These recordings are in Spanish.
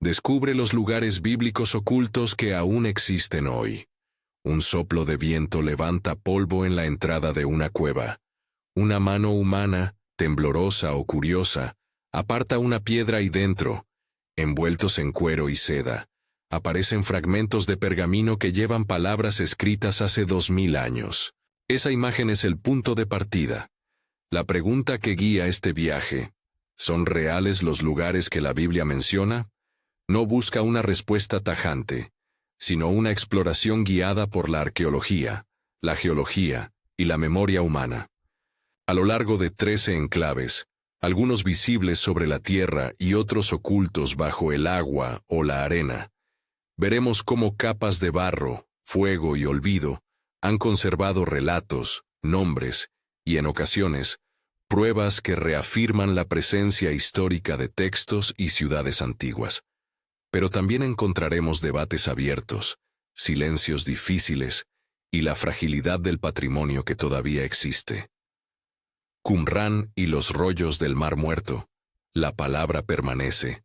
Descubre los lugares bíblicos ocultos que aún existen hoy. Un soplo de viento levanta polvo en la entrada de una cueva. Una mano humana, temblorosa o curiosa, aparta una piedra y dentro, envueltos en cuero y seda, aparecen fragmentos de pergamino que llevan palabras escritas hace 2000 años. Esa imagen es el punto de partida. La pregunta que guía este viaje: ¿son reales los lugares que la Biblia menciona? No busca una respuesta tajante, sino una exploración guiada por la arqueología, la geología y la memoria humana. A lo largo de 13 enclaves, algunos visibles sobre la tierra y otros ocultos bajo el agua o la arena, veremos cómo capas de barro, fuego y olvido han conservado relatos, nombres y, en ocasiones, pruebas que reafirman la presencia histórica de textos y ciudades antiguas. Pero también encontraremos debates abiertos, silencios difíciles y la fragilidad del patrimonio que todavía existe. Qumrán y los rollos del Mar Muerto. La palabra permanece.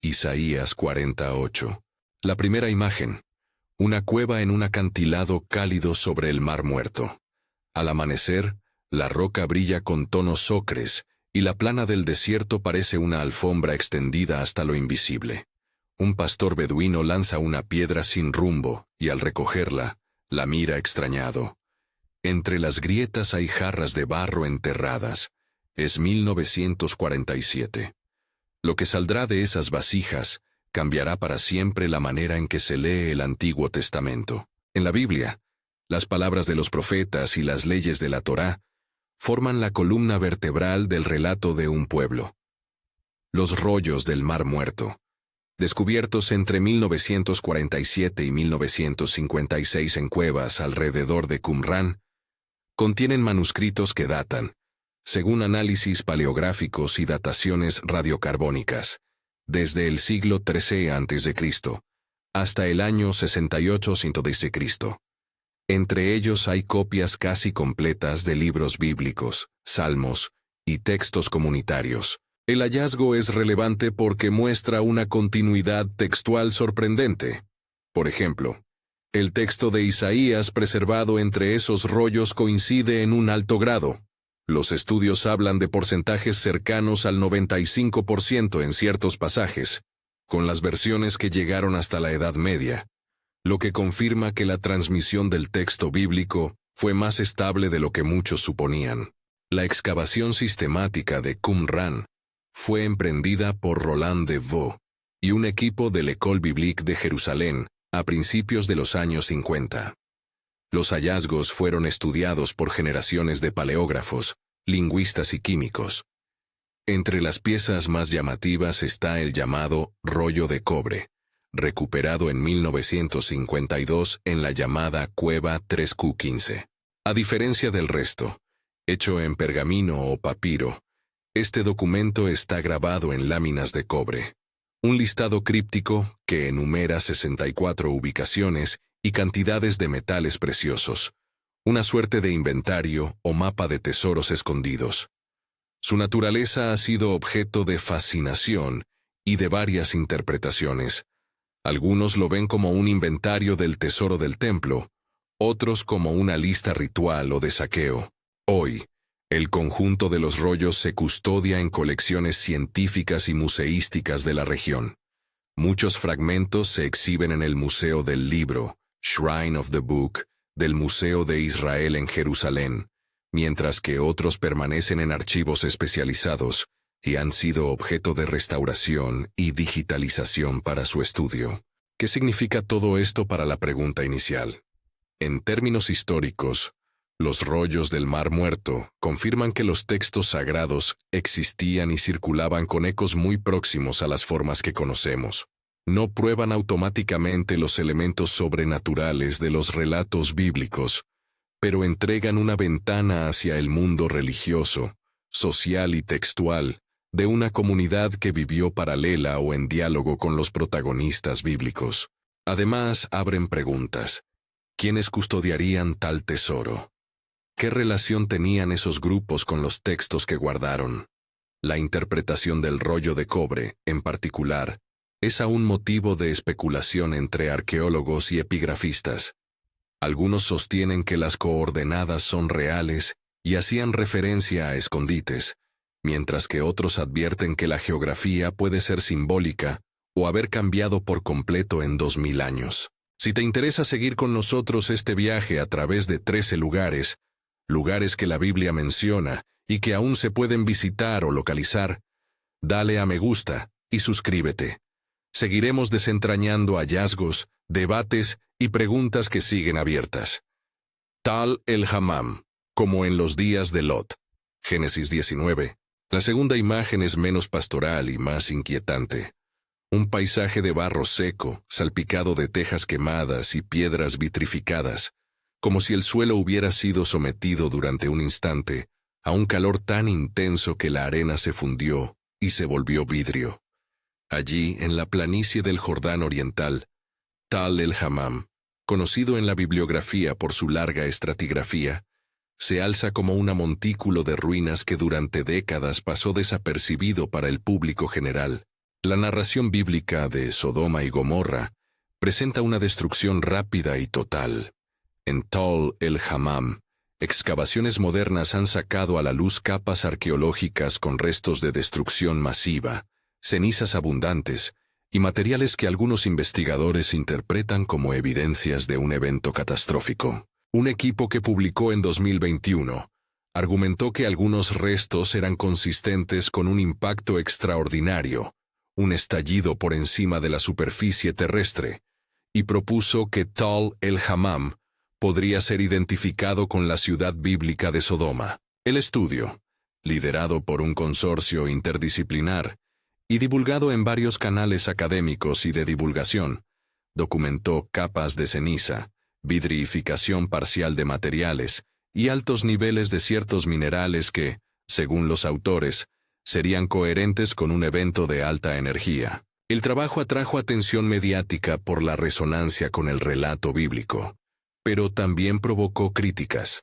Isaías 48. La primera imagen. Una cueva en un acantilado cálido sobre el Mar Muerto. Al amanecer, la roca brilla con tonos ocres y la plana del desierto parece una alfombra extendida hasta lo invisible. Un pastor beduino lanza una piedra sin rumbo y al recogerla, la mira extrañado. Entre las grietas hay jarras de barro enterradas. Es 1947. Lo que saldrá de esas vasijas cambiará para siempre la manera en que se lee el Antiguo Testamento. En la Biblia, las palabras de los profetas y las leyes de la Torá forman la columna vertebral del relato de un pueblo. Los rollos del Mar Muerto, descubiertos entre 1947 y 1956 en cuevas alrededor de Qumrán, contienen manuscritos que datan, según análisis paleográficos y dataciones radiocarbónicas, desde el siglo XIII a.C. hasta el año 68 a.C. Entre ellos hay copias casi completas de libros bíblicos, salmos y textos comunitarios. El hallazgo es relevante porque muestra una continuidad textual sorprendente. Por ejemplo, el texto de Isaías preservado entre esos rollos coincide en un alto grado. Los estudios hablan de porcentajes cercanos al 95% en ciertos pasajes, con las versiones que llegaron hasta la Edad Media, lo que confirma que la transmisión del texto bíblico fue más estable de lo que muchos suponían. La excavación sistemática de Qumrán fue emprendida por Roland de Vaux y un equipo del École Biblique de Jerusalén a principios de los años 50. Los hallazgos fueron estudiados por generaciones de paleógrafos, lingüistas y químicos. Entre las piezas más llamativas está el llamado rollo de cobre, recuperado en 1952 en la llamada Cueva 3Q15. A diferencia del resto, hecho en pergamino o papiro, este documento está grabado en láminas de cobre. Un listado críptico que enumera 64 ubicaciones y cantidades de metales preciosos. Una suerte de inventario o mapa de tesoros escondidos. Su naturaleza ha sido objeto de fascinación y de varias interpretaciones. Algunos lo ven como un inventario del tesoro del templo, otros como una lista ritual o de saqueo. Hoy, el conjunto de los rollos se custodia en colecciones científicas y museísticas de la región. Muchos fragmentos se exhiben en el Museo del Libro, Shrine of the Book, del Museo de Israel en Jerusalén, mientras que otros permanecen en archivos especializados y han sido objeto de restauración y digitalización para su estudio. ¿Qué significa todo esto para la pregunta inicial? En términos históricos, los rollos del Mar Muerto confirman que los textos sagrados existían y circulaban con ecos muy próximos a las formas que conocemos. No prueban automáticamente los elementos sobrenaturales de los relatos bíblicos, pero entregan una ventana hacia el mundo religioso, social y textual de una comunidad que vivió paralela o en diálogo con los protagonistas bíblicos. Además, abren preguntas. ¿Quiénes custodiarían tal tesoro? ¿Qué relación tenían esos grupos con los textos que guardaron? La interpretación del rollo de cobre, en particular, es aún motivo de especulación entre arqueólogos y epigrafistas. Algunos sostienen que las coordenadas son reales y hacían referencia a escondites, mientras que otros advierten que la geografía puede ser simbólica o haber cambiado por completo en 2000 años. Si te interesa seguir con nosotros este viaje a través de 13 lugares que la Biblia menciona y que aún se pueden visitar o localizar, dale a me gusta y suscríbete. Seguiremos desentrañando hallazgos, debates y preguntas que siguen abiertas. Tal el Hammam, como en los días de Lot. Génesis 19. La segunda imagen es menos pastoral y más inquietante. Un paisaje de barro seco, salpicado de tejas quemadas y piedras vitrificadas, como si el suelo hubiera sido sometido durante un instante a un calor tan intenso que la arena se fundió y se volvió vidrio. Allí, en la planicie del Jordán oriental, Tal el Hammam, conocido en la bibliografía por su larga estratigrafía, se alza como un montículo de ruinas que durante décadas pasó desapercibido para el público general. La narración bíblica de Sodoma y Gomorra presenta una destrucción rápida y total. En Tal el Hammam, excavaciones modernas han sacado a la luz capas arqueológicas con restos de destrucción masiva, cenizas abundantes y materiales que algunos investigadores interpretan como evidencias de un evento catastrófico. Un equipo que publicó en 2021 argumentó que algunos restos eran consistentes con un impacto extraordinario, un estallido por encima de la superficie terrestre, y propuso que Tal el Hammam podría ser identificado con la ciudad bíblica de Sodoma. El estudio, liderado por un consorcio interdisciplinar y divulgado en varios canales académicos y de divulgación, documentó capas de ceniza, vidrificación parcial de materiales y altos niveles de ciertos minerales que, según los autores, serían coherentes con un evento de alta energía. El trabajo atrajo atención mediática por la resonancia con el relato bíblico, pero también provocó críticas.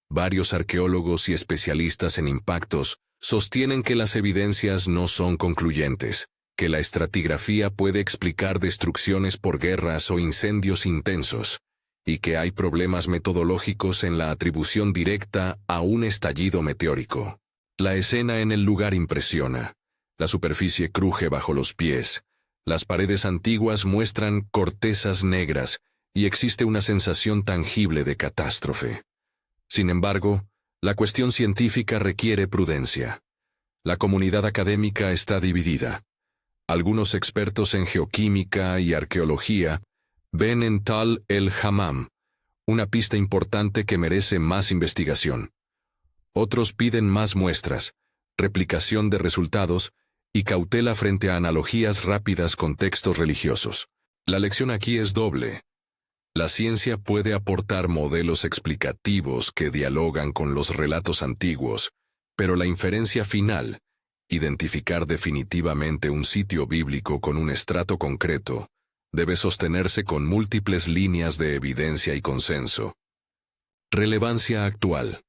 Varios arqueólogos y especialistas en impactos sostienen que las evidencias no son concluyentes, que la estratigrafía puede explicar destrucciones por guerras o incendios intensos, y que hay problemas metodológicos en la atribución directa a un estallido meteórico. La escena en el lugar impresiona. La superficie cruje bajo los pies. Las paredes antiguas muestran cortezas negras y existe una sensación tangible de catástrofe. Sin embargo, la cuestión científica requiere prudencia. La comunidad académica está dividida. Algunos expertos en geoquímica y arqueología ven en Tal el Hammam una pista importante que merece más investigación. Otros piden más muestras, replicación de resultados y cautela frente a analogías rápidas con textos religiosos. La lección aquí es doble. La ciencia puede aportar modelos explicativos que dialogan con los relatos antiguos, pero la inferencia final, identificar definitivamente un sitio bíblico con un estrato concreto, debe sostenerse con múltiples líneas de evidencia y consenso. Relevancia actual.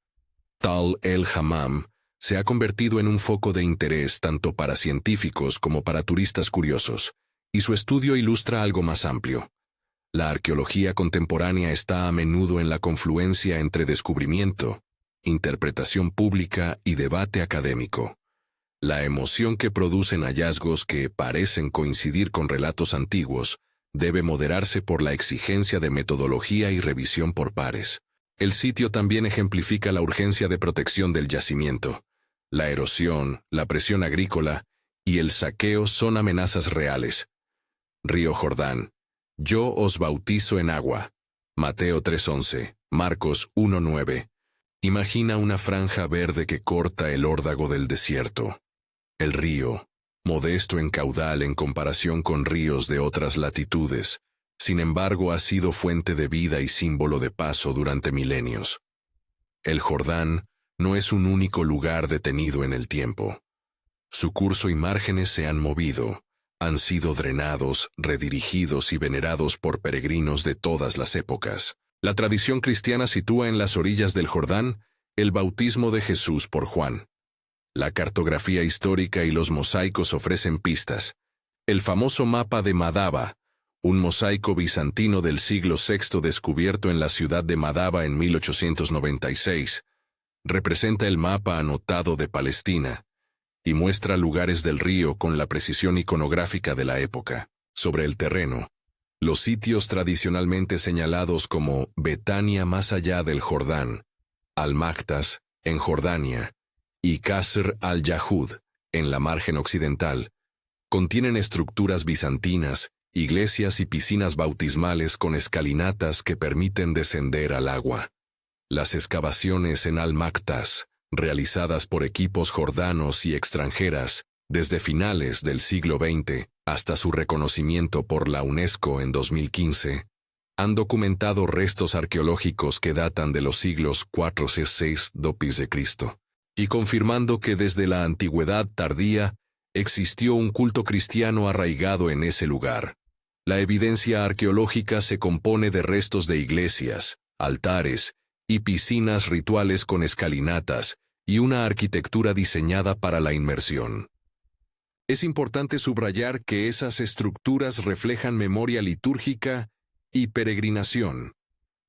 Tal el Hammam se ha convertido en un foco de interés tanto para científicos como para turistas curiosos, y su estudio ilustra algo más amplio. La arqueología contemporánea está a menudo en la confluencia entre descubrimiento, interpretación pública y debate académico. La emoción que producen hallazgos que parecen coincidir con relatos antiguos debe moderarse por la exigencia de metodología y revisión por pares. El sitio también ejemplifica la urgencia de protección del yacimiento. La erosión, la presión agrícola y el saqueo son amenazas reales. Río Jordán. Yo os bautizo en agua. Mateo 3:11, Marcos 1:9. Imagina una franja verde que corta el órdago del desierto. El río, modesto en caudal en comparación con ríos de otras latitudes, sin embargo ha sido fuente de vida y símbolo de paso durante milenios. El Jordán no es un único lugar detenido en el tiempo. Su curso y márgenes se han movido, han sido drenados, redirigidos y venerados por peregrinos de todas las épocas. La tradición cristiana sitúa en las orillas del Jordán el bautismo de Jesús por Juan. La cartografía histórica y los mosaicos ofrecen pistas. El famoso mapa de Madaba, un mosaico bizantino del siglo VI descubierto en la ciudad de Madaba en 1896, representa el mapa anotado de Palestina y muestra lugares del río con la precisión iconográfica de la época. Sobre el terreno, los sitios tradicionalmente señalados como Betania más allá del Jordán, Al-Maktas, en Jordania, y Qasr al-Yahud, en la margen occidental, contienen estructuras bizantinas, iglesias y piscinas bautismales con escalinatas que permiten descender al agua. Las excavaciones en Al-Maktas, realizadas por equipos jordanos y extranjeras desde finales del siglo XX hasta su reconocimiento por la UNESCO en 2015, han documentado restos arqueológicos que datan de los siglos IV y VI d.C., y confirmando que desde la antigüedad tardía existió un culto cristiano arraigado en ese lugar. La evidencia arqueológica se compone de restos de iglesias, altares y piscinas rituales con escalinatas y una arquitectura diseñada para la inmersión. Es importante subrayar que esas estructuras reflejan memoria litúrgica y peregrinación.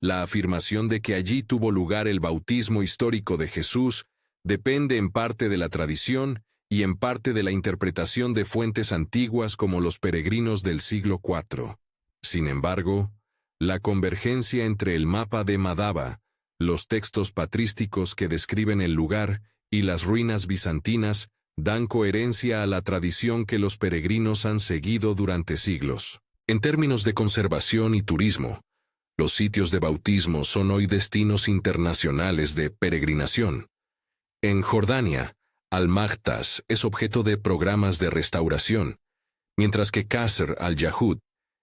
La afirmación de que allí tuvo lugar el bautismo histórico de Jesús depende en parte de la tradición y en parte de la interpretación de fuentes antiguas como los peregrinos del siglo IV. Sin embargo, la convergencia entre el mapa de Madaba, los textos patrísticos que describen el lugar y las ruinas bizantinas dan coherencia a la tradición que los peregrinos han seguido durante siglos. En términos de conservación y turismo, los sitios de bautismo son hoy destinos internacionales de peregrinación. En Jordania, Al-Maktas es objeto de programas de restauración, mientras que Qasr al-Yahud,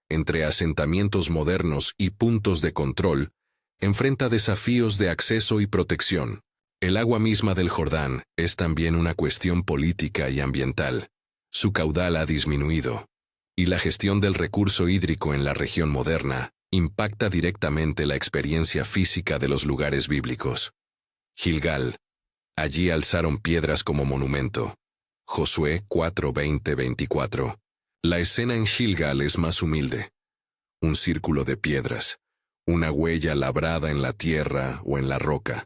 entre asentamientos modernos y puntos de control, enfrenta desafíos de acceso y protección. El agua misma del Jordán es también una cuestión política y ambiental. Su caudal ha disminuido, y la gestión del recurso hídrico en la región moderna impacta directamente la experiencia física de los lugares bíblicos. Gilgal. Allí alzaron piedras como monumento. Josué 4:20-24. La escena en Gilgal es más humilde. Un círculo de piedras, una huella labrada en la tierra o en la roca,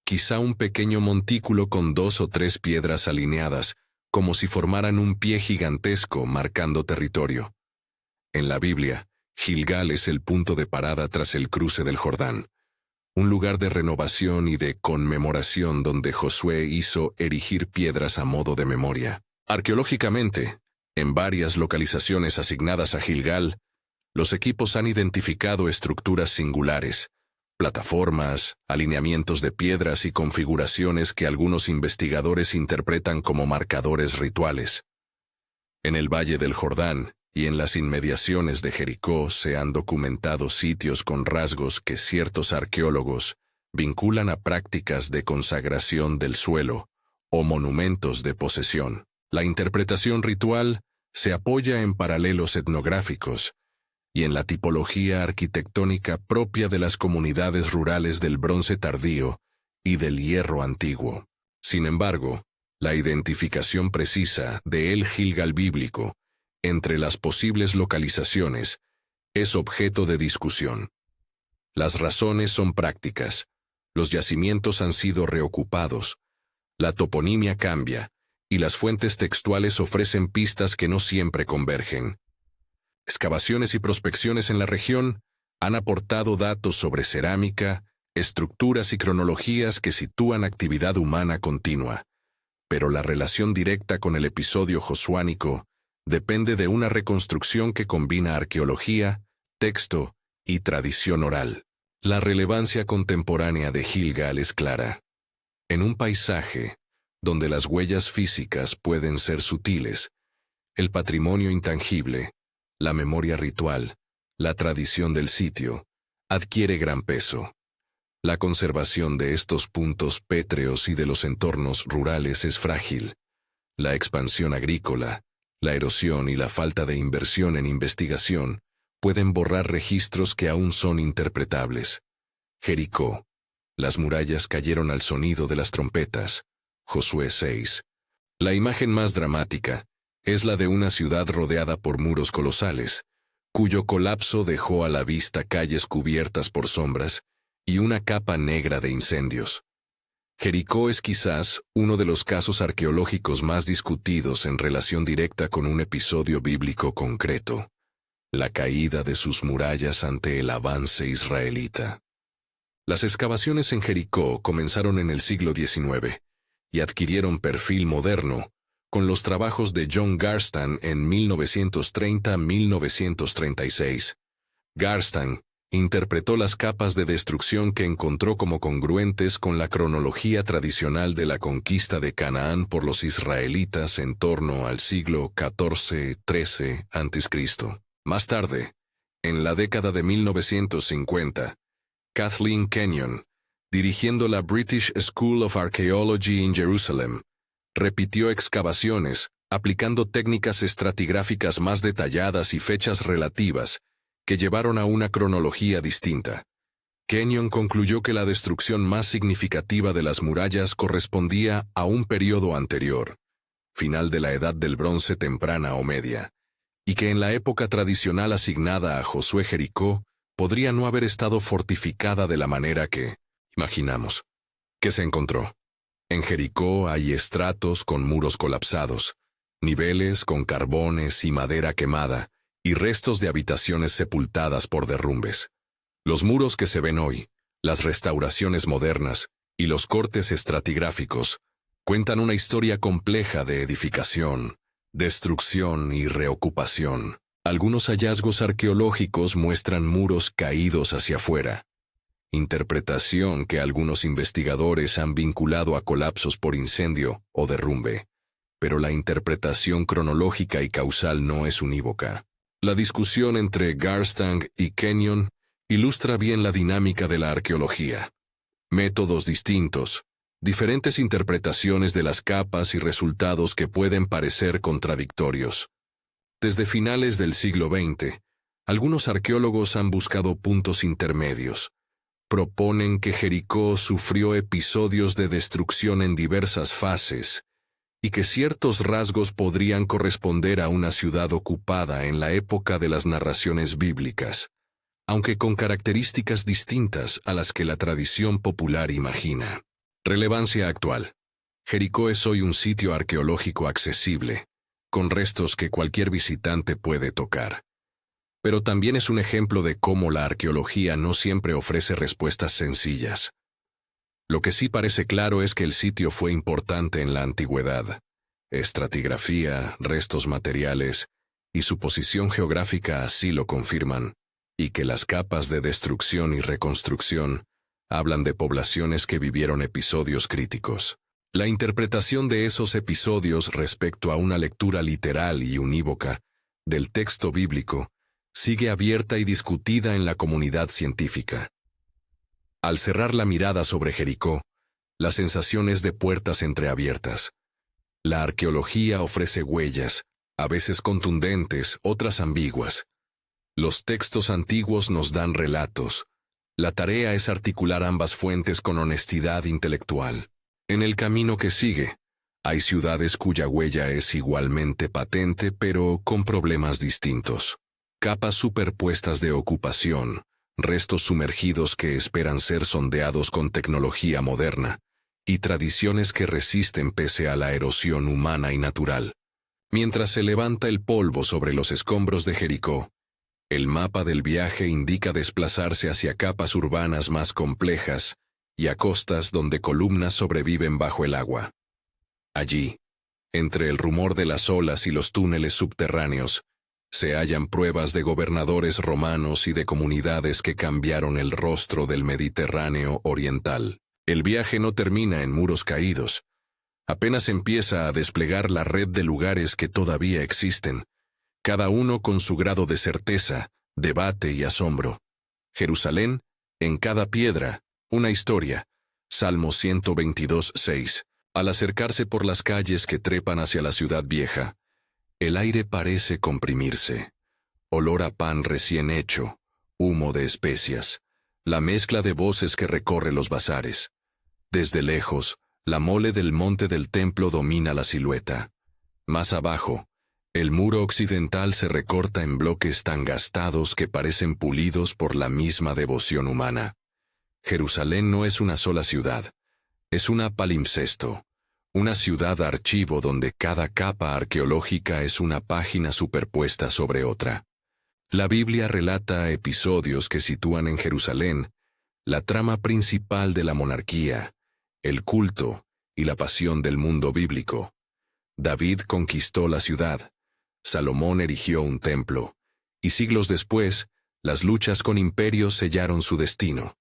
quizá un pequeño montículo con 2 o 3 piedras alineadas, como si formaran un pie gigantesco marcando territorio. En la Biblia, Gilgal es el punto de parada tras el cruce del Jordán, un lugar de renovación y de conmemoración donde Josué hizo erigir piedras a modo de memoria. Arqueológicamente, en varias localizaciones asignadas a Gilgal, los equipos han identificado estructuras singulares, plataformas, alineamientos de piedras y configuraciones que algunos investigadores interpretan como marcadores rituales. En el Valle del Jordán y en las inmediaciones de Jericó se han documentado sitios con rasgos que ciertos arqueólogos vinculan a prácticas de consagración del suelo o monumentos de posesión. La interpretación ritual se apoya en paralelos etnográficos y en la tipología arquitectónica propia de las comunidades rurales del Bronce tardío y del Hierro antiguo. Sin embargo, la identificación precisa de El Gilgal bíblico entre las posibles localizaciones es objeto de discusión. Las razones son prácticas. Los yacimientos han sido reocupados, la toponimia cambia, y las fuentes textuales ofrecen pistas que no siempre convergen. Excavaciones y prospecciones en la región han aportado datos sobre cerámica, estructuras y cronologías que sitúan actividad humana continua, pero la relación directa con el episodio josuánico depende de una reconstrucción que combina arqueología, texto y tradición oral. La relevancia contemporánea de Gilgal es clara. En un paisaje donde las huellas físicas pueden ser sutiles, el patrimonio intangible, la memoria ritual, la tradición del sitio, adquiere gran peso. La conservación de estos puntos pétreos y de los entornos rurales es frágil. La expansión agrícola, la erosión y la falta de inversión en investigación pueden borrar registros que aún son interpretables. Jericó. Las murallas cayeron al sonido de las trompetas. Josué 6. La imagen más dramática es la de una ciudad rodeada por muros colosales, cuyo colapso dejó a la vista calles cubiertas por sombras y una capa negra de incendios. Jericó es quizás uno de los casos arqueológicos más discutidos en relación directa con un episodio bíblico concreto: la caída de sus murallas ante el avance israelita. Las excavaciones en Jericó comenzaron en el siglo XIX y adquirieron perfil moderno con los trabajos de John Garstan en 1930-1936. Garstan interpretó las capas de destrucción que encontró como congruentes con la cronología tradicional de la conquista de Canaán por los israelitas en torno al siglo XIV-XIII a.C. Más tarde, en la década de 1950, Kathleen Kenyon, dirigiendo la British School of Archaeology en Jerusalem, repitió excavaciones, aplicando técnicas estratigráficas más detalladas y fechas relativas que llevaron a una cronología distinta. Kenyon concluyó que la destrucción más significativa de las murallas correspondía a un periodo anterior, final de la Edad del Bronce temprana o media, y que en la época tradicional asignada a Josué Jericó podría no haber estado fortificada de la manera que imaginamos. ¿Qué se encontró? En Jericó hay estratos con muros colapsados, niveles con carbones y madera quemada, y restos de habitaciones sepultadas por derrumbes. Los muros que se ven hoy, las restauraciones modernas y los cortes estratigráficos cuentan una historia compleja de edificación, destrucción y reocupación. Algunos hallazgos arqueológicos muestran muros caídos hacia afuera, interpretación que algunos investigadores han vinculado a colapsos por incendio o derrumbe, pero la interpretación cronológica y causal no es unívoca. La discusión entre Garstan y Kenyon ilustra bien la dinámica de la arqueología. Métodos distintos, diferentes interpretaciones de las capas y resultados que pueden parecer contradictorios. Desde finales del siglo XX, algunos arqueólogos han buscado puntos intermedios. Proponen que Jericó sufrió episodios de destrucción en diversas fases y que ciertos rasgos podrían corresponder a una ciudad ocupada en la época de las narraciones bíblicas, aunque con características distintas a las que la tradición popular imagina. Relevancia actual. Jericó es hoy un sitio arqueológico accesible, con restos que cualquier visitante puede tocar. Pero también es un ejemplo de cómo la arqueología no siempre ofrece respuestas sencillas. Lo que sí parece claro es que el sitio fue importante en la antigüedad. Estratigrafía, restos materiales y su posición geográfica así lo confirman, y que las capas de destrucción y reconstrucción hablan de poblaciones que vivieron episodios críticos. La interpretación de esos episodios respecto a una lectura literal y unívoca del texto bíblico sigue abierta y discutida en la comunidad científica. Al cerrar la mirada sobre Jericó, la sensación es de puertas entreabiertas. La arqueología ofrece huellas, a veces contundentes, otras ambiguas. Los textos antiguos nos dan relatos. La tarea es articular ambas fuentes con honestidad intelectual. En el camino que sigue, hay ciudades cuya huella es igualmente patente, pero con problemas distintos. Capas superpuestas de ocupación, restos sumergidos que esperan ser sondeados con tecnología moderna, y tradiciones que resisten pese a la erosión humana y natural. Mientras se levanta el polvo sobre los escombros de Jericó, el mapa del viaje indica desplazarse hacia capas urbanas más complejas y a costas donde columnas sobreviven bajo el agua. Allí, entre el rumor de las olas y los túneles subterráneos, se hallan pruebas de gobernadores romanos y de comunidades que cambiaron el rostro del Mediterráneo oriental. El viaje no termina en muros caídos. Apenas empieza a desplegar la red de lugares que todavía existen, cada uno con su grado de certeza, debate y asombro. Jerusalén, en cada piedra, una historia. Salmo 122:6. Al acercarse por las calles que trepan hacia la ciudad vieja, el aire parece comprimirse. Olor a pan recién hecho, humo de especias, la mezcla de voces que recorre los bazares. Desde lejos, la mole del monte del templo domina la silueta. Más abajo, El muro occidental se recorta en bloques tan gastados que parecen pulidos por la misma devoción humana. Jerusalén no es una sola ciudad, es una palimpsesto, una ciudad archivo donde cada capa arqueológica es una página superpuesta sobre otra. La Biblia relata episodios que sitúan en Jerusalén la trama principal de la monarquía, el culto y la pasión del mundo bíblico. David conquistó la ciudad, Salomón erigió un templo, y siglos después, las luchas con imperios sellaron su destino.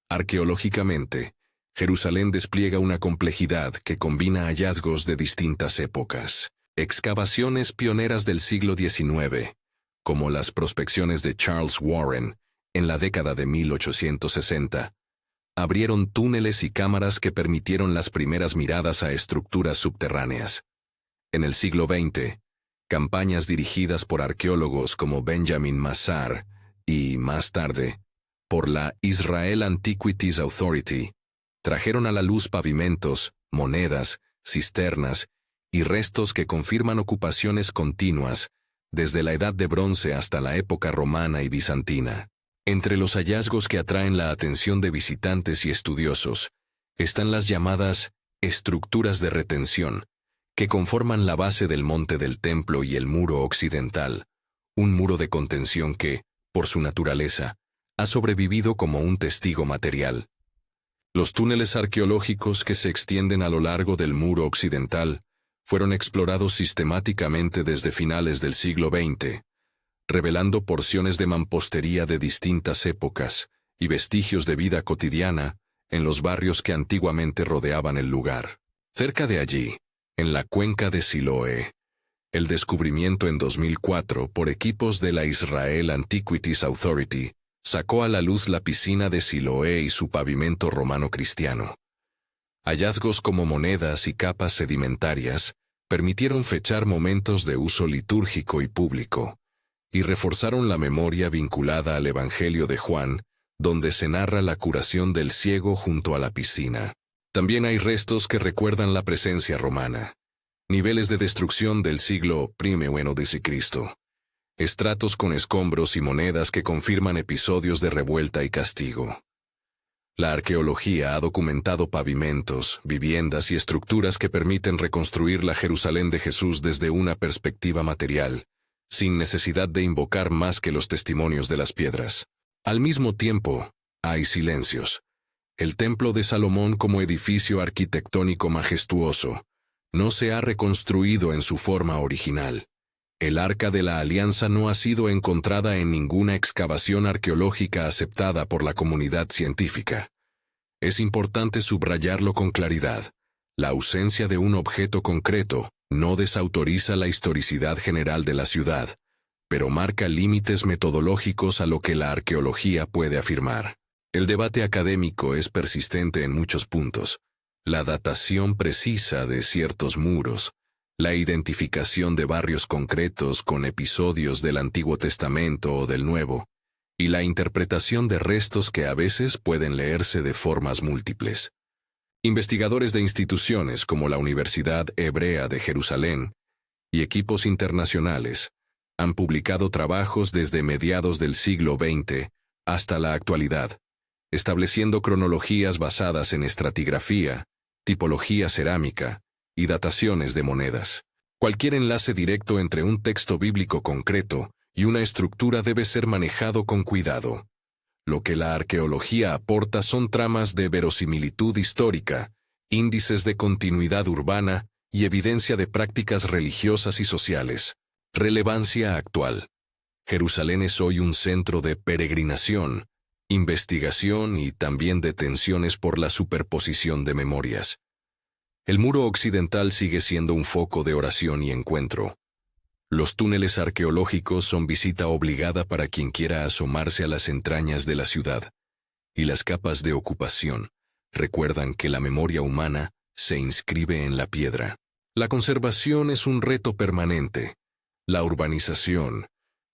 Arqueológicamente, Jerusalén despliega una complejidad que combina hallazgos de distintas épocas. Excavaciones pioneras del siglo XIX, como las prospecciones de Charles Warren en la década de 1860, abrieron túneles y cámaras que permitieron las primeras miradas a estructuras subterráneas. En el siglo XX, campañas dirigidas por arqueólogos como Benjamin Massar y, más tarde, por la Israel Antiquities Authority, trajeron a la luz pavimentos, monedas, cisternas y restos que confirman ocupaciones continuas desde la Edad de Bronce hasta la época romana y bizantina. Entre los hallazgos que atraen la atención de visitantes y estudiosos están las llamadas estructuras de retención, que conforman la base del monte del templo y el muro occidental, un muro de contención que, por su naturaleza, ha sobrevivido como un testigo material. Los túneles arqueológicos que se extienden a lo largo del muro occidental fueron explorados sistemáticamente desde finales del siglo XX, revelando porciones de mampostería de distintas épocas y vestigios de vida cotidiana en los barrios que antiguamente rodeaban el lugar. Cerca de allí, en la cuenca de Siloé, el descubrimiento en 2004 por equipos de la Israel Antiquities Authority sacó a la luz la piscina de Siloé y su pavimento romano cristiano. Hallazgos como monedas y capas sedimentarias permitieron fechar momentos de uso litúrgico y público, y reforzaron la memoria vinculada al Evangelio de Juan, donde se narra la curación del ciego junto a la piscina. También hay restos que recuerdan la presencia romana, niveles de destrucción del siglo I d.C., estratos con escombros y monedas que confirman episodios de revuelta y castigo. La arqueología ha documentado pavimentos, viviendas y estructuras que permiten reconstruir la Jerusalén de Jesús desde una perspectiva material, sin necesidad de invocar más que los testimonios de las piedras. Al mismo tiempo, hay silencios. El Templo de Salomón como edificio arquitectónico majestuoso no se ha reconstruido en su forma original. El Arca de la Alianza no ha sido encontrada en ninguna excavación arqueológica aceptada por la comunidad científica. Es importante subrayarlo con claridad. La ausencia de un objeto concreto no desautoriza la historicidad general de la ciudad, pero marca límites metodológicos a lo que la arqueología puede afirmar. El debate académico es persistente en muchos puntos. La datación precisa de ciertos muros, la identificación de barrios concretos con episodios del Antiguo Testamento o del Nuevo, y la interpretación de restos que a veces pueden leerse de formas múltiples. Investigadores de instituciones como la Universidad Hebrea de Jerusalén y equipos internacionales han publicado trabajos desde mediados del siglo XX hasta la actualidad, estableciendo cronologías basadas en estratigrafía, tipología cerámica y dataciones de monedas. Cualquier enlace directo entre un texto bíblico concreto y una estructura debe ser manejado con cuidado. Lo que la arqueología aporta son tramas de verosimilitud histórica, índices de continuidad urbana y evidencia de prácticas religiosas y sociales. Relevancia actual. Jerusalén es hoy un centro de peregrinación, investigación y también de tensiones por la superposición de memorias. El muro occidental sigue siendo un foco de oración y encuentro. Los túneles arqueológicos son visita obligada para quien quiera asomarse a las entrañas de la ciudad, y las capas de ocupación recuerdan que la memoria humana se inscribe en la piedra. La conservación es un reto permanente. La urbanización,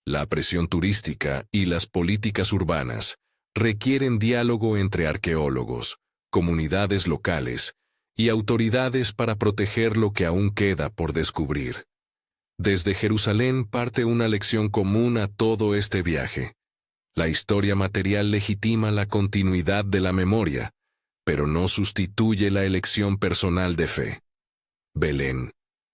la presión turística y las políticas urbanas requieren diálogo entre arqueólogos, comunidades locales y autoridades para proteger lo que aún queda por descubrir. Desde Jerusalén parte una lección común a todo este viaje. La historia material legitima la continuidad de la memoria, pero no sustituye la elección personal de fe. Belén.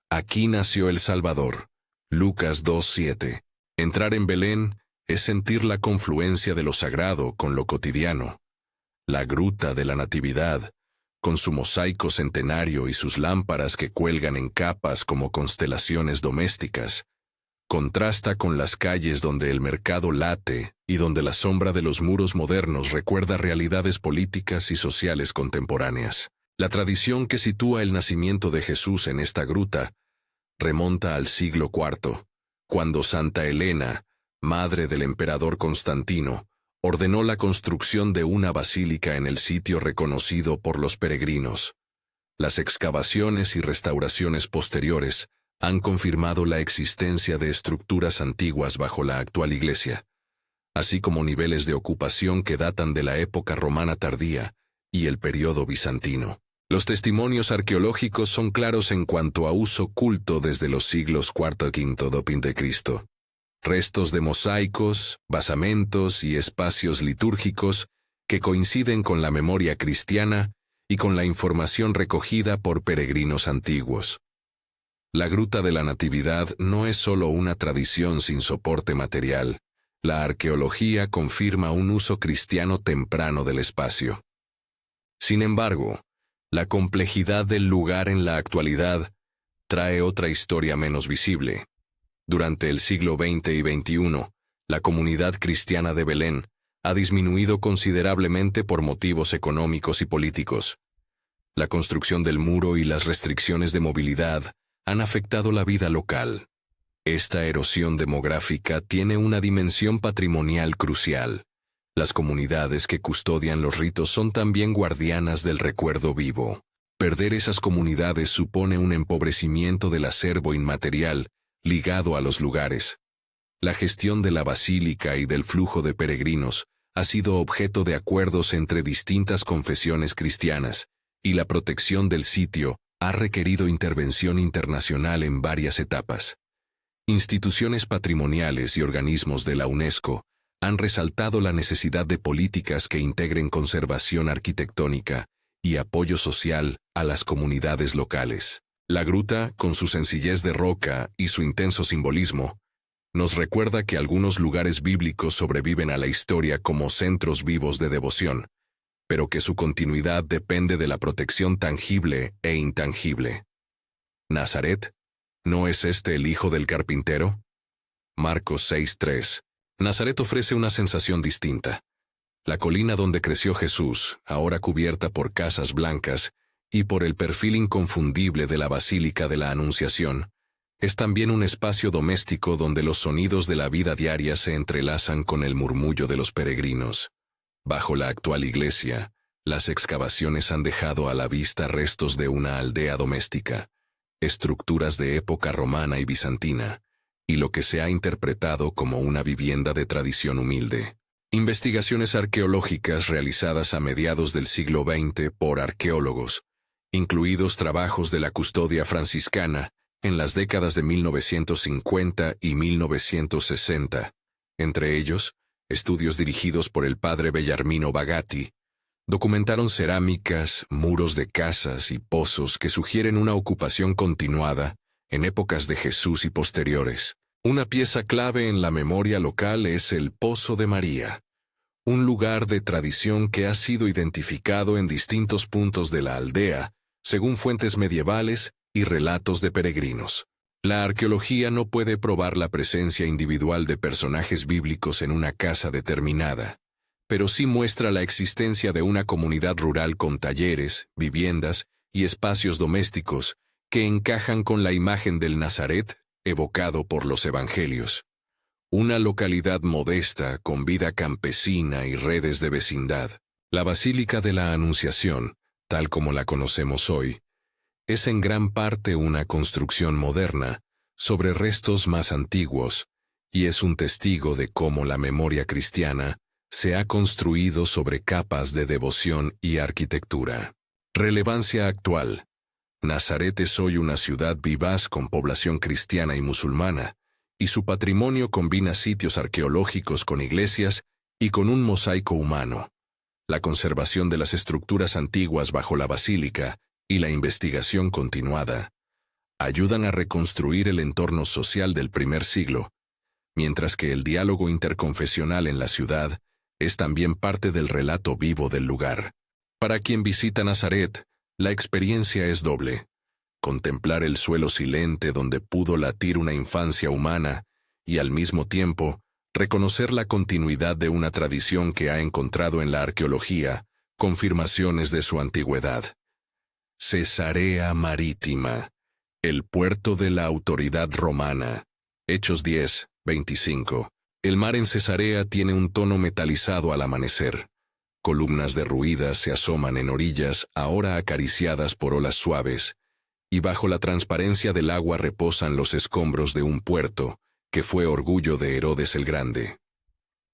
Aquí nació el Salvador. Lucas 2:7. Entrar en Belén es sentir la confluencia de lo sagrado con lo cotidiano. La gruta de la Natividad, con su mosaico centenario y sus lámparas que cuelgan en capas como constelaciones domésticas, contrasta con las calles donde el mercado late y donde la sombra de los muros modernos recuerda realidades políticas y sociales contemporáneas. La tradición que sitúa el nacimiento de Jesús en esta gruta remonta al siglo IV, cuando Santa Elena, madre del emperador Constantino, ordenó la construcción de una basílica en el sitio reconocido por los peregrinos. Las excavaciones y restauraciones posteriores han confirmado la existencia de estructuras antiguas bajo la actual iglesia, así como niveles de ocupación que datan de la época romana tardía y el periodo bizantino. Los testimonios arqueológicos son claros en cuanto a uso culto desde los siglos IV y V d.C. Restos de mosaicos, basamentos y espacios litúrgicos que coinciden con la memoria cristiana y con la información recogida por peregrinos antiguos. La Gruta de la Natividad no es solo una tradición sin soporte material. La arqueología confirma un uso cristiano temprano del espacio. Sin embargo, la complejidad del lugar en la actualidad trae otra historia menos visible. Durante el siglo XX y XXI, la comunidad cristiana de Belén ha disminuido considerablemente por motivos económicos y políticos. La construcción del muro y las restricciones de movilidad han afectado la vida local. Esta erosión demográfica tiene una dimensión patrimonial crucial. Las comunidades que custodian los ritos son también guardianas del recuerdo vivo. Perder esas comunidades supone un empobrecimiento del acervo inmaterial ligado a los lugares. La gestión de la basílica y del flujo de peregrinos ha sido objeto de acuerdos entre distintas confesiones cristianas, y la protección del sitio ha requerido intervención internacional en varias etapas. Instituciones patrimoniales y organismos de la UNESCO han resaltado la necesidad de políticas que integren conservación arquitectónica y apoyo social a las comunidades locales. La gruta, con su sencillez de roca y su intenso simbolismo, nos recuerda que algunos lugares bíblicos sobreviven a la historia como centros vivos de devoción, pero que su continuidad depende de la protección tangible e intangible. ¿Nazaret? ¿No es este el hijo del carpintero? Marcos 6:3. Nazaret ofrece una sensación distinta. La colina donde creció Jesús, ahora cubierta por casas blancas y por el perfil inconfundible de la Basílica de la Anunciación, es también un espacio doméstico donde los sonidos de la vida diaria se entrelazan con el murmullo de los peregrinos. Bajo la actual iglesia, las excavaciones han dejado a la vista restos de una aldea doméstica, estructuras de época romana y bizantina, y lo que se ha interpretado como una vivienda de tradición humilde. Investigaciones arqueológicas realizadas a mediados del siglo XX por arqueólogos, incluidos trabajos de la custodia franciscana en las décadas de 1950 y 1960, entre ellos, estudios dirigidos por el padre Bellarmino Bagatti, documentaron cerámicas, muros de casas y pozos que sugieren una ocupación continuada en épocas de Jesús y posteriores. Una pieza clave en la memoria local es el Pozo de María, un lugar de tradición que ha sido identificado en distintos puntos de la aldea, según fuentes medievales y relatos de peregrinos. La arqueología no puede probar la presencia individual de personajes bíblicos en una casa determinada, pero sí muestra la existencia de una comunidad rural con talleres, viviendas y espacios domésticos que encajan con la imagen del Nazaret evocado por los evangelios. Una localidad modesta con vida campesina y redes de vecindad. La Basílica de la Anunciación, tal como la conocemos hoy, es en gran parte una construcción moderna sobre restos más antiguos, y es un testigo de cómo la memoria cristiana se ha construido sobre capas de devoción y arquitectura. Relevancia actual. Nazaret es hoy una ciudad vivaz con población cristiana y musulmana, y su patrimonio combina sitios arqueológicos con iglesias y con un mosaico humano. La conservación de las estructuras antiguas bajo la basílica y la investigación continuada ayudan a reconstruir el entorno social del primer siglo, mientras que el diálogo interconfesional en la ciudad es también parte del relato vivo del lugar. Para quien visita Nazaret, la experiencia es doble. Contemplar el suelo silente donde pudo latir una infancia humana y al mismo tiempo reconocer la continuidad de una tradición que ha encontrado en la arqueología confirmaciones de su antigüedad. Cesarea Marítima, el puerto de la autoridad romana. Hechos 10, 25. El mar en Cesarea tiene un tono metalizado al amanecer. Columnas derruidas se asoman en orillas ahora acariciadas por olas suaves, y bajo la transparencia del agua reposan los escombros de un puerto que fue orgullo de Herodes el Grande.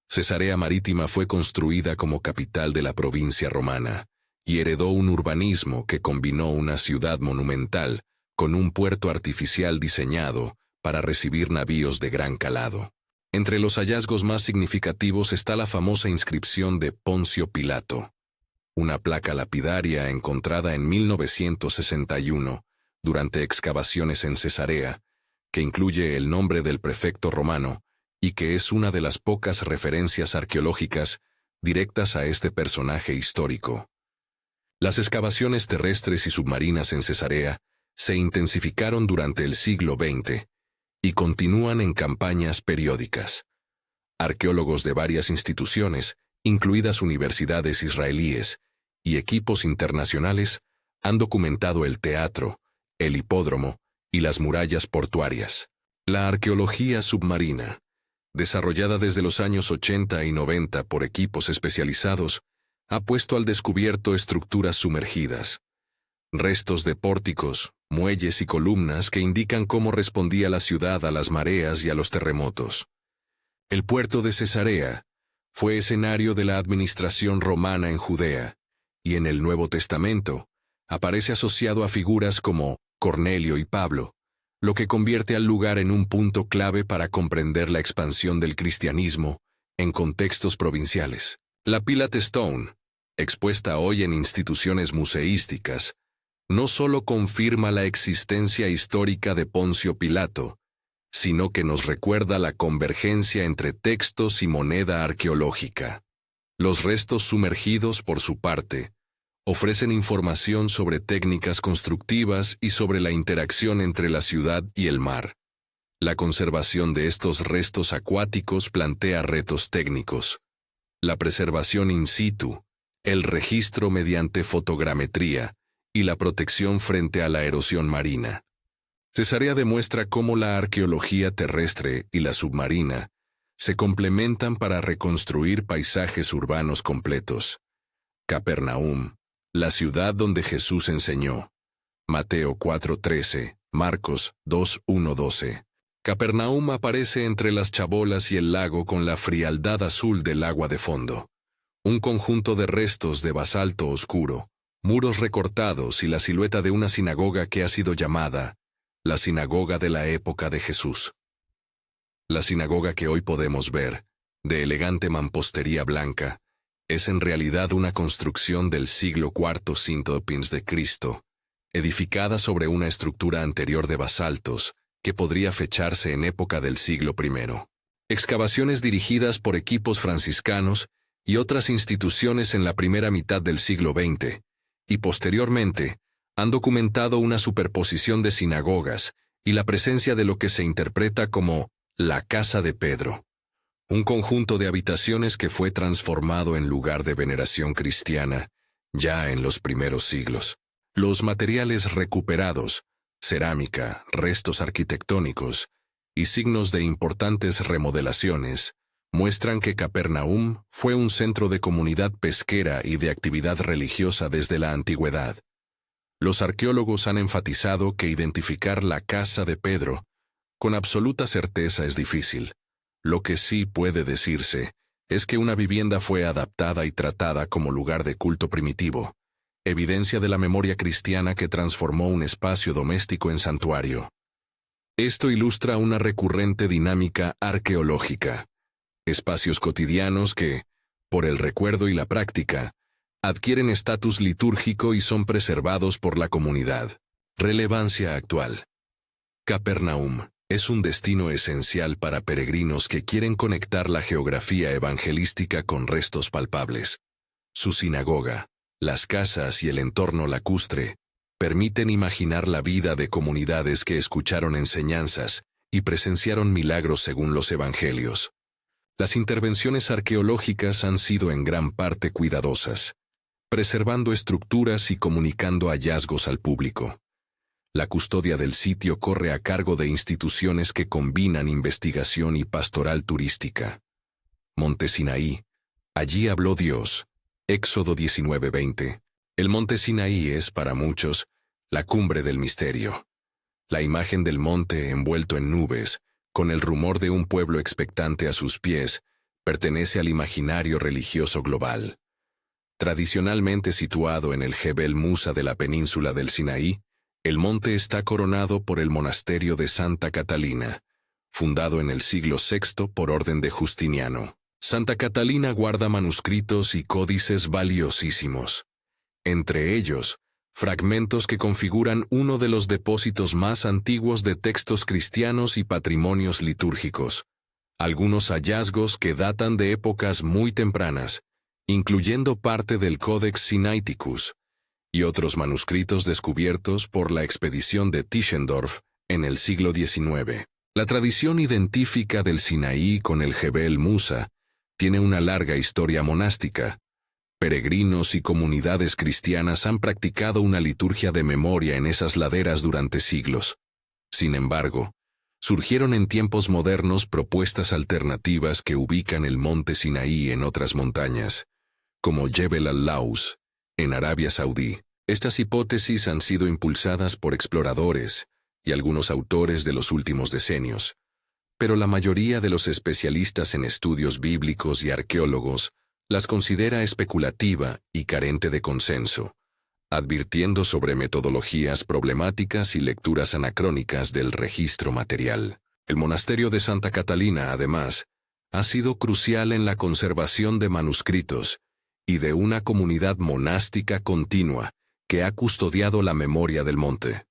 Cesarea Marítima fue construida como capital de la provincia romana, y heredó un urbanismo que combinó una ciudad monumental con un puerto artificial diseñado para recibir navíos de gran calado. Entre los hallazgos más significativos está la famosa inscripción de Poncio Pilato, una placa lapidaria encontrada en 1961 durante excavaciones en Cesarea, que incluye el nombre del prefecto romano y que es una de las pocas referencias arqueológicas directas a este personaje histórico. Las excavaciones terrestres y submarinas en Cesarea se intensificaron durante el siglo XX y continúan en campañas periódicas. Arqueólogos de varias instituciones, incluidas universidades israelíes y equipos internacionales, han documentado el teatro, el hipódromo y las murallas portuarias. La arqueología submarina, desarrollada desde los años 80 y 90 por equipos especializados, ha puesto al descubierto estructuras sumergidas, restos de pórticos, muelles y columnas que indican cómo respondía la ciudad a las mareas y a los terremotos. El puerto de Cesarea fue escenario de la administración romana en Judea, y en el Nuevo Testamento aparece asociado a figuras como Cornelio y Pablo, lo que convierte al lugar en un punto clave para comprender la expansión del cristianismo en contextos provinciales. La Pilate Stone, expuesta hoy en instituciones museísticas, no solo confirma la existencia histórica de Poncio Pilato, sino que nos recuerda la convergencia entre textos y moneda arqueológica. Los restos sumergidos, por su parte, ofrecen información sobre técnicas constructivas y sobre la interacción entre la ciudad y el mar. La conservación de estos restos acuáticos plantea retos técnicos. La preservación in situ, el registro mediante fotogrametría y la protección frente a la erosión marina. Cesarea demuestra cómo la arqueología terrestre y la submarina se complementan para reconstruir paisajes urbanos completos. Capernaum, la ciudad donde Jesús enseñó. Mateo 4:13, Marcos 2:1-12. Capernaum aparece entre las chabolas y el lago con la frialdad azul del agua de fondo. Un conjunto de restos de basalto oscuro, muros recortados y la silueta de una sinagoga que ha sido llamada la sinagoga de la época de Jesús. La sinagoga que hoy podemos ver, de elegante mampostería blanca, es en realidad una construcción del siglo IV sin-topins de Cristo, edificada sobre una estructura anterior de basaltos, que podría fecharse en época del siglo I. Excavaciones dirigidas por equipos franciscanos y otras instituciones en la primera mitad del siglo XX, y posteriormente, han documentado una superposición de sinagogas y la presencia de lo que se interpreta como la Casa de Pedro, un conjunto de habitaciones que fue transformado en lugar de veneración cristiana ya en los primeros siglos. Los materiales recuperados, cerámica, restos arquitectónicos y signos de importantes remodelaciones, muestran que Capernaum fue un centro de comunidad pesquera y de actividad religiosa desde la antigüedad. Los arqueólogos han enfatizado que identificar la casa de Pedro con absoluta certeza es difícil. Lo que sí puede decirse es que una vivienda fue adaptada y tratada como lugar de culto primitivo, evidencia de la memoria cristiana que transformó un espacio doméstico en santuario. Esto ilustra una recurrente dinámica arqueológica. Espacios cotidianos que, por el recuerdo y la práctica, adquieren estatus litúrgico y son preservados por la comunidad. Relevancia actual. Capernaum es un destino esencial para peregrinos que quieren conectar la geografía evangelística con restos palpables. Su sinagoga, las casas y el entorno lacustre permiten imaginar la vida de comunidades que escucharon enseñanzas y presenciaron milagros según los evangelios. Las intervenciones arqueológicas han sido en gran parte cuidadosas, preservando estructuras y comunicando hallazgos al público. La custodia del sitio corre a cargo de instituciones que combinan investigación y pastoral turística. Monte Sinaí. Allí habló Dios. Éxodo 19:20. El monte Sinaí es, para muchos, la cumbre del misterio. La imagen del monte envuelto en nubes, con el rumor de un pueblo expectante a sus pies, pertenece al imaginario religioso global. Tradicionalmente situado en el Jebel Musa de la península del Sinaí, el monte está coronado por el monasterio de Santa Catalina, fundado en el siglo VI por orden de Justiniano. Santa Catalina guarda manuscritos y códices valiosísimos. Entre ellos, fragmentos que configuran uno de los depósitos más antiguos de textos cristianos y patrimonios litúrgicos. Algunos hallazgos que datan de épocas muy tempranas, incluyendo parte del Codex Sinaiticus, y otros manuscritos descubiertos por la expedición de Tischendorf en el siglo XIX. La tradición identifica del Sinaí con el Jebel Musa tiene una larga historia monástica. Peregrinos y comunidades cristianas han practicado una liturgia de memoria en esas laderas durante siglos. Sin embargo, surgieron en tiempos modernos propuestas alternativas que ubican el monte Sinaí en otras montañas, como Jebel al-Laus, en Arabia Saudí. Estas hipótesis han sido impulsadas por exploradores y algunos autores de los últimos decenios, pero la mayoría de los especialistas en estudios bíblicos y arqueólogos las considera especulativa y carente de consenso, advirtiendo sobre metodologías problemáticas y lecturas anacrónicas del registro material. El monasterio de Santa Catalina, además, ha sido crucial en la conservación de manuscritos y de una comunidad monástica continua que ha custodiado la memoria del monte.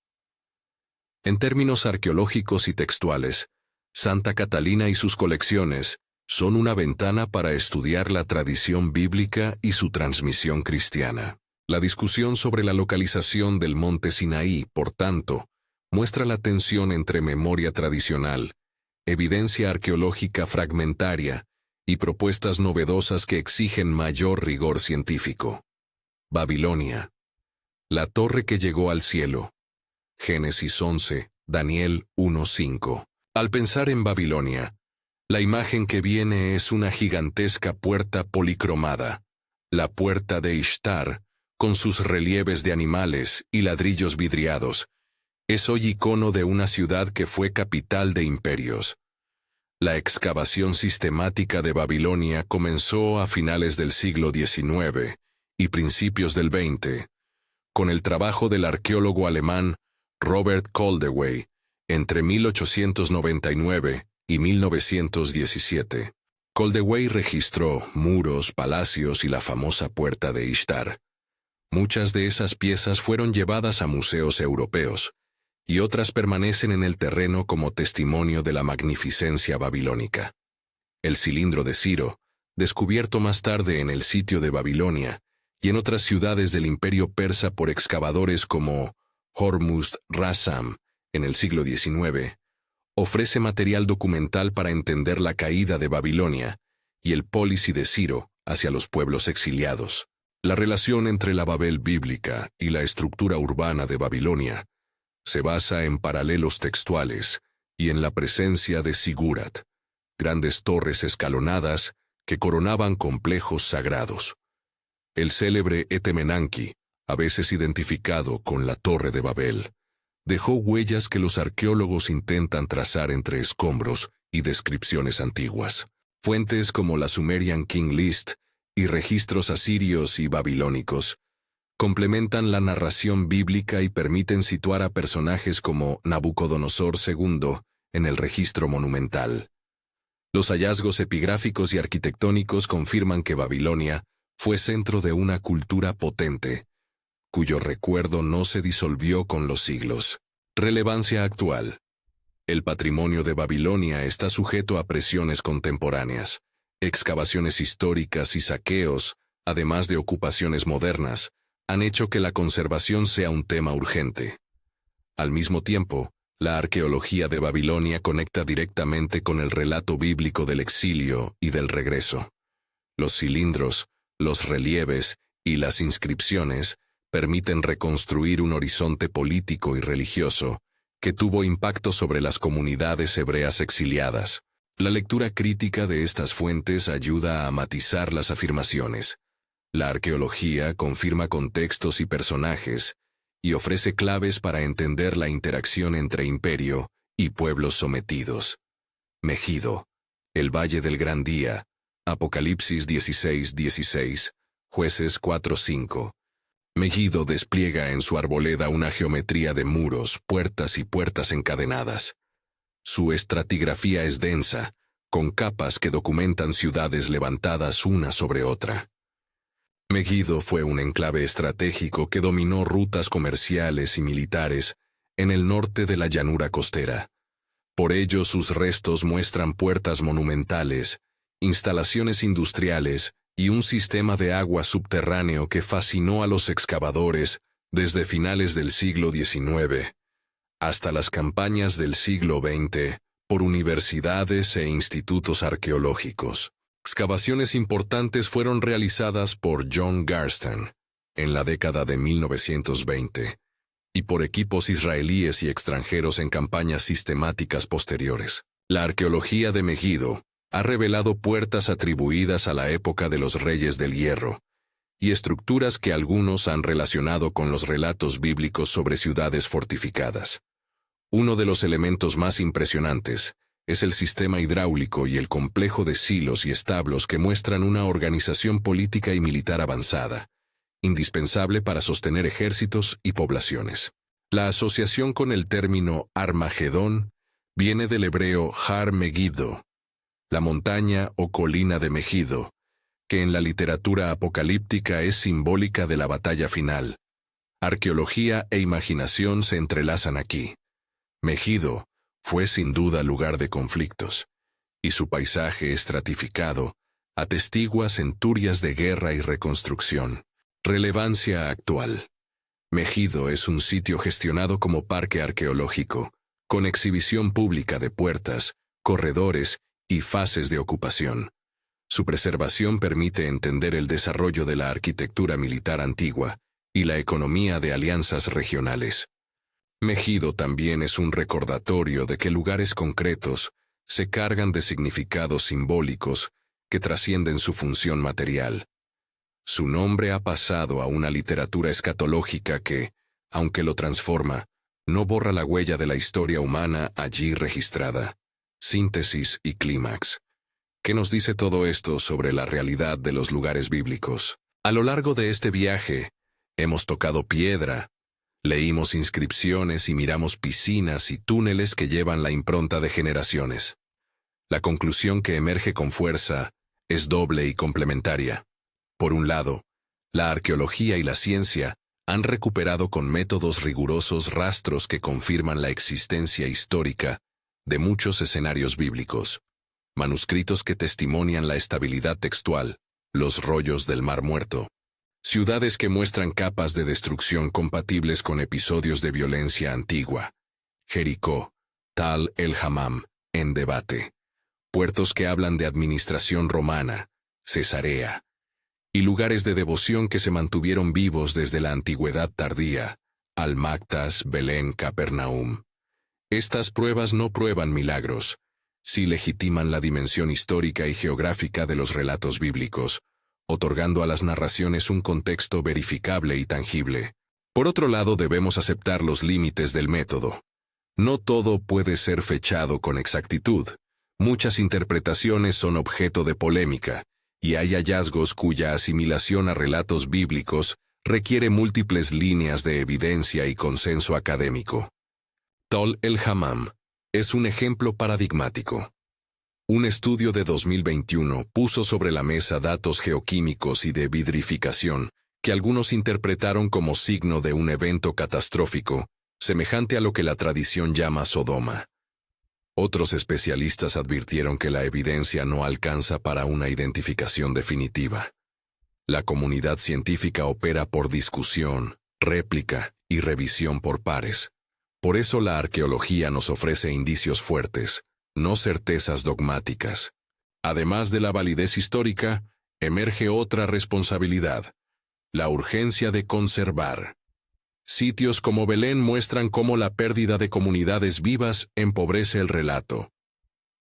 En términos arqueológicos y textuales, Santa Catalina y sus colecciones son una ventana para estudiar la tradición bíblica y su transmisión cristiana. La discusión sobre la localización del monte Sinaí, por tanto, muestra la tensión entre memoria tradicional, evidencia arqueológica fragmentaria y propuestas novedosas que exigen mayor rigor científico. Babilonia. La torre que llegó al cielo. Génesis 11, Daniel 1:5. Al pensar en Babilonia, la imagen que viene es una gigantesca puerta policromada, la puerta de Ishtar, con sus relieves de animales y ladrillos vidriados, es hoy icono de una ciudad que fue capital de imperios. La excavación sistemática de Babilonia comenzó a finales del siglo XIX y principios del XX, con el trabajo del arqueólogo alemán Robert Koldewey entre 1899 y 1917. Koldewey registró muros, palacios y la famosa puerta de Ishtar. Muchas de esas piezas fueron llevadas a museos europeos, y otras permanecen en el terreno como testimonio de la magnificencia babilónica. El cilindro de Ciro, descubierto más tarde en el sitio de Babilonia y en otras ciudades del imperio persa por excavadores como Hormuzd Rassam en el siglo XIX, ofrece material documental para entender la caída de Babilonia y el pólisis de Ciro hacia los pueblos exiliados. La relación entre la Babel bíblica y la estructura urbana de Babilonia se basa en paralelos textuales y en la presencia de sigurat, grandes torres escalonadas que coronaban complejos sagrados. El célebre Etemenanki, a veces identificado con la Torre de Babel, dejó huellas que los arqueólogos intentan trazar entre escombros y descripciones antiguas. Fuentes como la Sumerian King List y registros asirios y babilónicos complementan la narración bíblica y permiten situar a personajes como Nabucodonosor II en el registro monumental. Los hallazgos epigráficos y arquitectónicos confirman que Babilonia fue centro de una cultura potente, cuyo recuerdo no se disolvió con los siglos. Relevancia actual. El patrimonio de Babilonia está sujeto a presiones contemporáneas. Excavaciones históricas y saqueos, además de ocupaciones modernas, han hecho que la conservación sea un tema urgente. Al mismo tiempo, la arqueología de Babilonia conecta directamente con el relato bíblico del exilio y del regreso. Los cilindros, los relieves y las inscripciones permiten reconstruir un horizonte político y religioso que tuvo impacto sobre las comunidades hebreas exiliadas. La lectura crítica de estas fuentes ayuda a matizar las afirmaciones. La arqueología confirma contextos y personajes, y ofrece claves para entender la interacción entre imperio y pueblos sometidos. Megido, el Valle del Gran Día, Apocalipsis 16:16, Jueces 4:5. Megido despliega en su arboleda una geometría de muros, puertas y puertas encadenadas. Su estratigrafía es densa, con capas que documentan ciudades levantadas una sobre otra. Megido fue un enclave estratégico que dominó rutas comerciales y militares en el norte de la llanura costera. Por ello sus restos muestran puertas monumentales, instalaciones industriales y un sistema de agua subterráneo que fascinó a los excavadores desde finales del siglo XIX hasta las campañas del siglo XX por universidades e institutos arqueológicos. Excavaciones importantes fueron realizadas por John Garston en la década de 1920 y por equipos israelíes y extranjeros en campañas sistemáticas posteriores. La arqueología de Megido ha revelado puertas atribuidas a la época de los Reyes del Hierro y estructuras que algunos han relacionado con los relatos bíblicos sobre ciudades fortificadas. Uno de los elementos más impresionantes es el sistema hidráulico y el complejo de silos y establos que muestran una organización política y militar avanzada, indispensable para sostener ejércitos y poblaciones. La asociación con el término Armagedón viene del hebreo Har Megiddo, la montaña o colina de Megido, que en la literatura apocalíptica es simbólica de la batalla final. Arqueología e imaginación se entrelazan aquí. Megido fue sin duda lugar de conflictos, y su paisaje estratificado atestigua centurias de guerra y reconstrucción. Relevancia actual. Megido es un sitio gestionado como parque arqueológico, con exhibición pública de puertas, corredores y fases de ocupación. Su preservación permite entender el desarrollo de la arquitectura militar antigua y la economía de alianzas regionales. Megido también es un recordatorio de que lugares concretos se cargan de significados simbólicos que trascienden su función material. Su nombre ha pasado a una literatura escatológica que, aunque lo transforma, no borra la huella de la historia humana allí registrada. Síntesis y clímax. ¿Qué nos dice todo esto sobre la realidad de los lugares bíblicos? A lo largo de este viaje, hemos tocado piedra, leímos inscripciones y miramos piscinas y túneles que llevan la impronta de generaciones. La conclusión que emerge con fuerza es doble y complementaria. Por un lado, la arqueología y la ciencia han recuperado con métodos rigurosos rastros que confirman la existencia histórica de muchos escenarios bíblicos, manuscritos que testimonian la estabilidad textual, los rollos del Mar Muerto, ciudades que muestran capas de destrucción compatibles con episodios de violencia antigua, Jericó, Tal el Hammam, en debate, puertos que hablan de administración romana, Cesarea, y lugares de devoción que se mantuvieron vivos desde la antigüedad tardía, Almactas, Belén, Capernaum. Estas pruebas no prueban milagros, sí legitiman la dimensión histórica y geográfica de los relatos bíblicos, otorgando a las narraciones un contexto verificable y tangible. Por otro lado, debemos aceptar los límites del método. No todo puede ser fechado con exactitud. Muchas interpretaciones son objeto de polémica, y hay hallazgos cuya asimilación a relatos bíblicos requiere múltiples líneas de evidencia y consenso académico. Tol el-Hammam es un ejemplo paradigmático. Un estudio de 2021 puso sobre la mesa datos geoquímicos y de vidrificación que algunos interpretaron como signo de un evento catastrófico, semejante a lo que la tradición llama Sodoma. Otros especialistas advirtieron que la evidencia no alcanza para una identificación definitiva. La comunidad científica opera por discusión, réplica y revisión por pares. Por eso la arqueología nos ofrece indicios fuertes, no certezas dogmáticas. Además de la validez histórica, emerge otra responsabilidad: la urgencia de conservar. Sitios como Belén muestran cómo la pérdida de comunidades vivas empobrece el relato.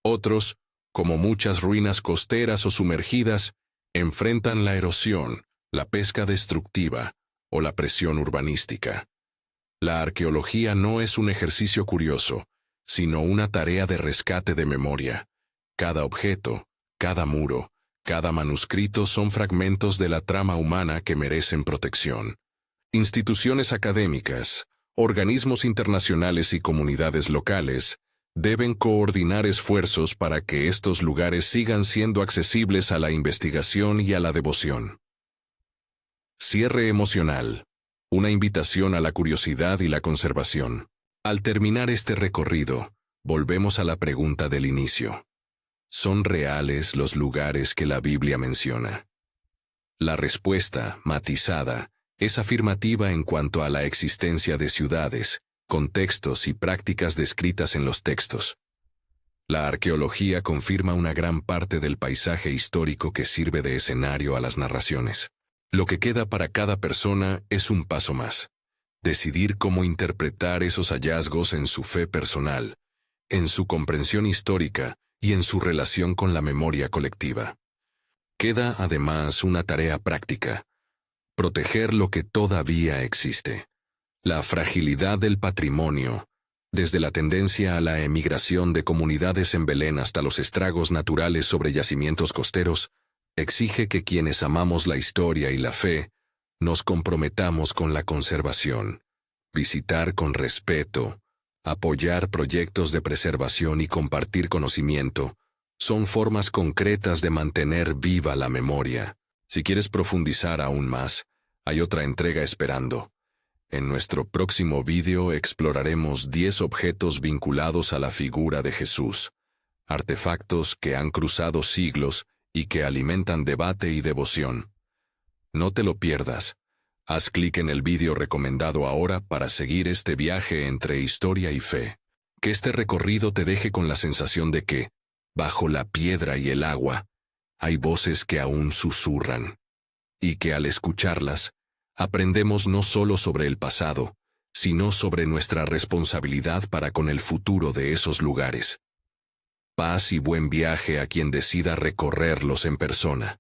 Otros, como muchas ruinas costeras o sumergidas, enfrentan la erosión, la pesca destructiva o la presión urbanística. La arqueología no es un ejercicio curioso, sino una tarea de rescate de memoria. Cada objeto, cada muro, cada manuscrito son fragmentos de la trama humana que merecen protección. Instituciones académicas, organismos internacionales y comunidades locales deben coordinar esfuerzos para que estos lugares sigan siendo accesibles a la investigación y a la devoción. Cierre emocional. Una invitación a la curiosidad y la conservación. Al terminar este recorrido, volvemos a la pregunta del inicio. ¿Son reales los lugares que la Biblia menciona? La respuesta, matizada, es afirmativa en cuanto a la existencia de ciudades, contextos y prácticas descritas en los textos. La arqueología confirma una gran parte del paisaje histórico que sirve de escenario a las narraciones. Lo que queda para cada persona es un paso más: decidir cómo interpretar esos hallazgos en su fe personal, en su comprensión histórica y en su relación con la memoria colectiva. Queda además una tarea práctica: proteger lo que todavía existe. La fragilidad del patrimonio, desde la tendencia a la emigración de comunidades en Belén hasta los estragos naturales sobre yacimientos costeros, exige que quienes amamos la historia y la fe nos comprometamos con la conservación, visitar con respeto, apoyar proyectos de preservación y compartir conocimiento. Son formas concretas de mantener viva la memoria. Si quieres profundizar aún más, hay otra entrega esperando. En nuestro próximo vídeo exploraremos 10 objetos vinculados a la figura de Jesús, artefactos que han cruzado siglos y que alimentan debate y devoción. No te lo pierdas. Haz clic en el vídeo recomendado ahora para seguir este viaje entre historia y fe. Que este recorrido te deje con la sensación de que, bajo la piedra y el agua, hay voces que aún susurran, y que al escucharlas, aprendemos no solo sobre el pasado, sino sobre nuestra responsabilidad para con el futuro de esos lugares. Paz y buen viaje a quien decida recorrerlos en persona.